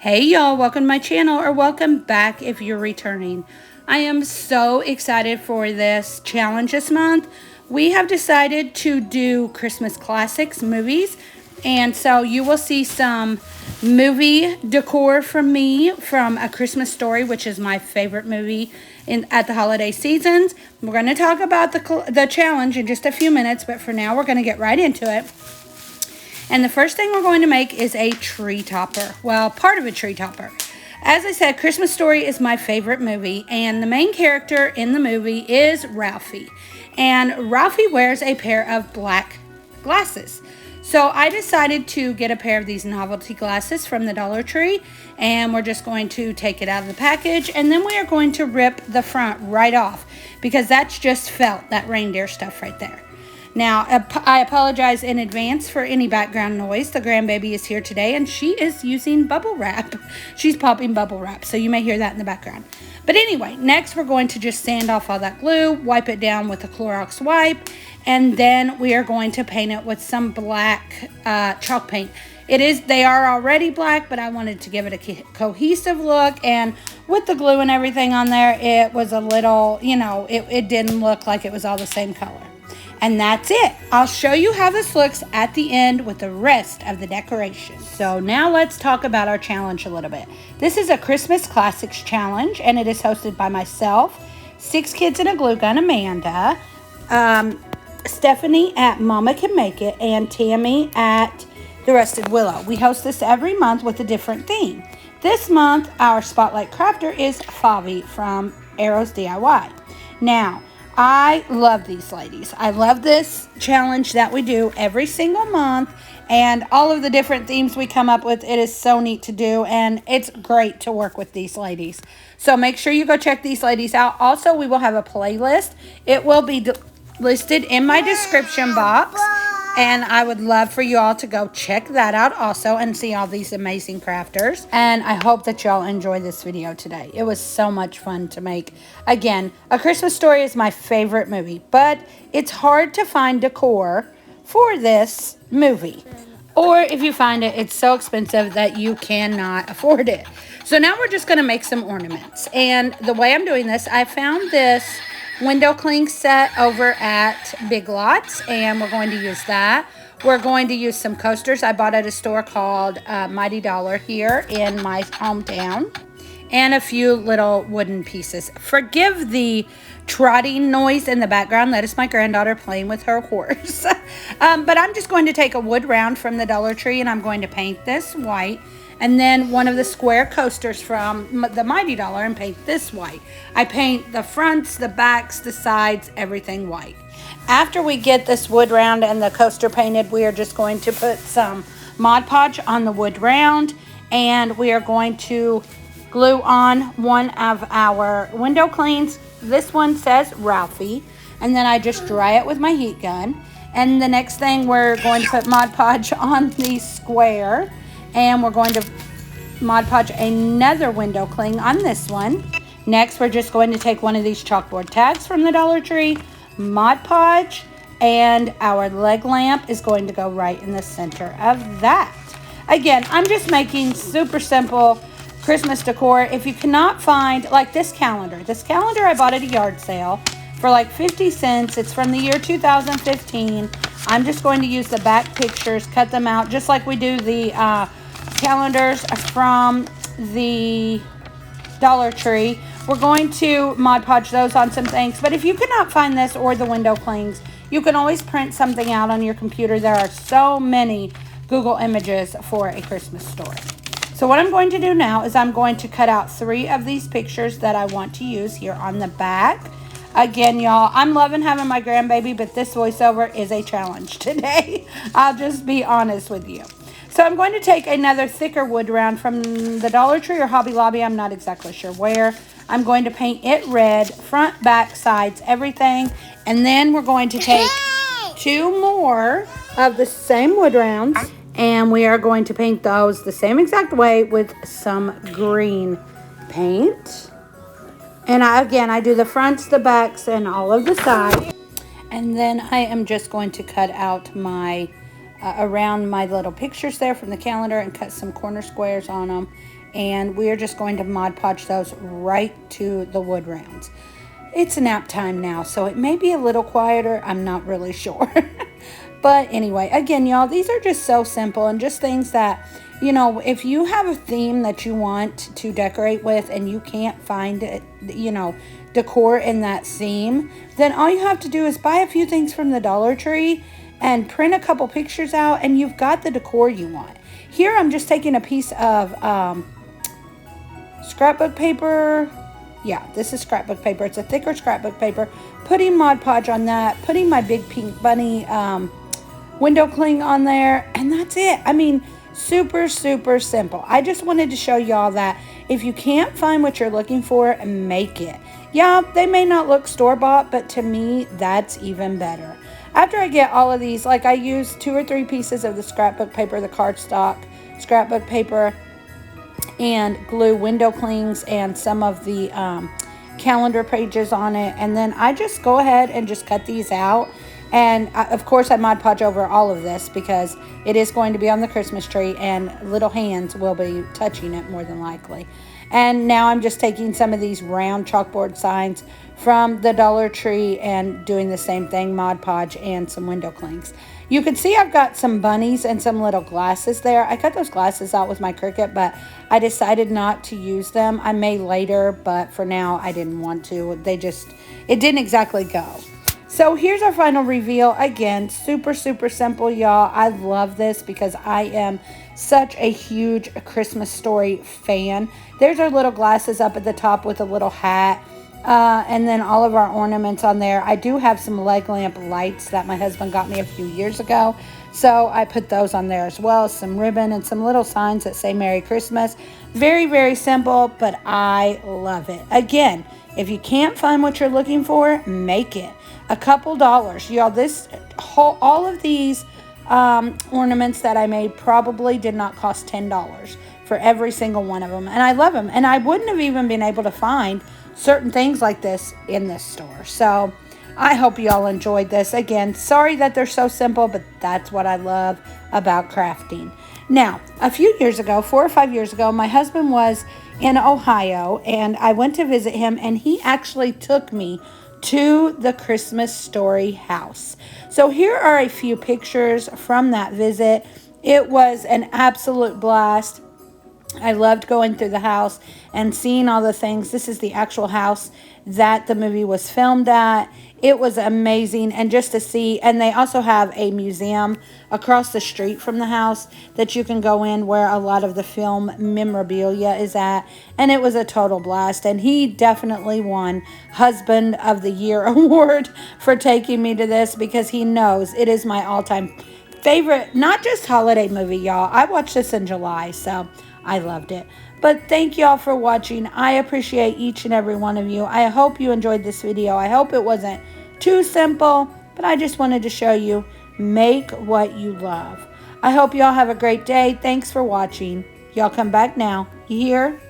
Hey y'all, welcome to my channel, or welcome back if you're returning. I am so excited for this challenge this month. We have decided to do Christmas classics movies, and so you will see some movie decor from me from A Christmas Story, which is my favorite movie at the holiday seasons. We're going to talk about the challenge in just a few minutes, but for now we're going to get right into it. And the first thing we're going to make is a tree topper. Well, part of a tree topper. As I said, Christmas Story is my favorite movie, and the main character in the movie is Ralphie. And Ralphie wears a pair of black glasses. So I decided to get a pair of these novelty glasses from the Dollar Tree, and we're just going to take it out of the package, and then we are going to rip the front right off, because that's just felt, that reindeer stuff right there. Now, I apologize in advance for any background noise. The grandbaby is here today, and she is using bubble wrap. She's popping bubble wrap, so you may hear that in the background. But anyway, next we're going to just sand off all that glue, wipe it down with a Clorox wipe, and then we are going to paint it with some black chalk paint. They are already black, but I wanted to give it a cohesive look, and with the glue and everything on there, it was a little, it didn't look like it was all the same color. And that's it. I'll show you how this looks at the end with the rest of the decorations. So now let's talk about our challenge a little bit. This is a Christmas Classics challenge, and it is hosted by myself, 6 Kids and a Glue Gun, Amanda, Stephanie at Mama Can Make It, and Tammy at The Rusted Willow. We host this every month with a different theme. This month, our Spotlight Crafter is Favi from Arrows DIY. Now, I love these ladies. I love this challenge that we do every single month, and all of the different themes we come up with. It is so neat to do, and it's great to work with these ladies. So make sure you go check these ladies out. Also, we will have a playlist. It will be listed in my description box, and I would love for you all to go check that out also and see all these amazing crafters. And I hope that y'all enjoy this video today. It was so much fun to make. Again, A Christmas Story is my favorite movie, but it's hard to find decor for this movie. Or if you find it, it's so expensive that you cannot afford it. So now we're just going to make some ornaments. And the way I'm doing this, I found this window cling set over at Big Lots, and we're going to use that. We're going to use some coasters I bought at a store called Mighty Dollar here in my hometown, and a few little wooden pieces. Forgive the trotting noise in the background. That is my granddaughter playing with her horse. But I'm just going to take a wood round from the Dollar Tree, and I'm going to paint this white, and then one of the square coasters from the Mighty Dollar, and paint this white. I paint the fronts, the backs, the sides, everything white. After we get this wood round and the coaster painted, we are just going to put some Mod Podge on the wood round, and we are going to glue on one of our window cleans. This one says Ralphie, and then I just dry it with my heat gun. And the next thing, we're going to put Mod Podge on the square, and we're going to Mod Podge another window cling on this one. Next, we're just going to take one of these chalkboard tags from the Dollar Tree, Mod Podge, and our leg lamp is going to go right in the center of that. Again, I'm just making super simple Christmas decor. If you cannot find, like this calendar I bought at a yard sale for like 50 cents. It's from the year 2015. I'm just going to use the back pictures, cut them out, just like we do the calendars from the Dollar Tree. We're going to Mod Podge those on some things, but if you cannot find this or the window clings, you can always print something out on your computer. There are so many Google images for A Christmas Story. So what I'm going to do now is I'm going to cut out 3 of these pictures that I want to use here on the back. Again, y'all, I'm loving having my grandbaby, but this voiceover is a challenge today. I'll just be honest with you. So I'm going to take another thicker wood round from the Dollar Tree or Hobby Lobby. I'm not exactly sure where. I'm going to paint it red, front, back, sides, everything. And then we're going to take 2 more of the same wood rounds, and we are going to paint those the same exact way with some green paint. And I do the fronts, the backs, and all of the sides. And then I am just going to cut out my around my little pictures there from the calendar and cut some corner squares on them. And we are just going to Mod Podge those right to the wood rounds. It's nap time now, so it may be a little quieter. I'm not really sure. But anyway, again, y'all, these are just so simple and just things that, you know, if you have a theme that you want to decorate with and you can't find it, you know, decor in that theme, then all you have to do is buy a few things from the Dollar Tree and print a couple pictures out and you've got the decor you want. Here I'm just taking a piece of scrapbook paper. Yeah, this is scrapbook paper. It's a thicker scrapbook paper. Putting Mod Podge on that, putting my big pink bunny window cling on there, and that's it. I mean, super, super simple. I just wanted to show y'all that if you can't find what you're looking for, make it. Yeah, they may not look store-bought, but to me, that's even better. After I get all of these, like I use 2 or 3 pieces of the scrapbook paper, the cardstock scrapbook paper, and glue window clings and some of the calendar pages on it, and then I just go ahead and just cut these out. And of course I Mod Podge over all of this because it is going to be on the Christmas tree and little hands will be touching it more than likely. And now I'm just taking some of these round chalkboard signs from the Dollar Tree and doing the same thing, Mod Podge and some window clings. You can see I've got some bunnies and some little glasses there. I cut those glasses out with my Cricut, but I decided not to use them. I may later, but for now I didn't want to. It didn't exactly go. So here's our final reveal. Again, super, super simple, y'all. I love this because I am such a huge Christmas Story fan. There's our little glasses up at the top with a little hat. And then all of our ornaments on there. I do have some leg lamp lights that my husband got me a few years ago. So I put those on there as well. Some ribbon and some little signs that say Merry Christmas. Very, very simple, but I love it. Again, if you can't find what you're looking for, make it. A couple dollars. Y'all, all of these ornaments that I made probably did not cost $10 for every single one of them. And I love them. And I wouldn't have even been able to find certain things like this in this store. So I hope y'all enjoyed this. Again, sorry that they're so simple, but that's what I love about crafting. Now, a few years ago, 4 or 5 years ago, my husband was in Ohio and I went to visit him and he actually took me to the Christmas Story house. So here are a few pictures from that visit. It was an absolute blast. I loved going through the house and seeing all the things. This is the actual house that the movie was filmed at. It was amazing, and just to see, and they also have a museum across the street from the house that you can go in where a lot of the film memorabilia is at, and it was a total blast. And he definitely won Husband of the Year award for taking me to this because he knows it is my all-time favorite, not just holiday movie, y'all. I watched this in July, so I loved it. But thank y'all for watching. I appreciate each and every one of you. I hope you enjoyed this video. I hope it wasn't too simple, but I just wanted to show you, make what you love. I hope y'all have a great day. Thanks for watching. Y'all come back now. You hear?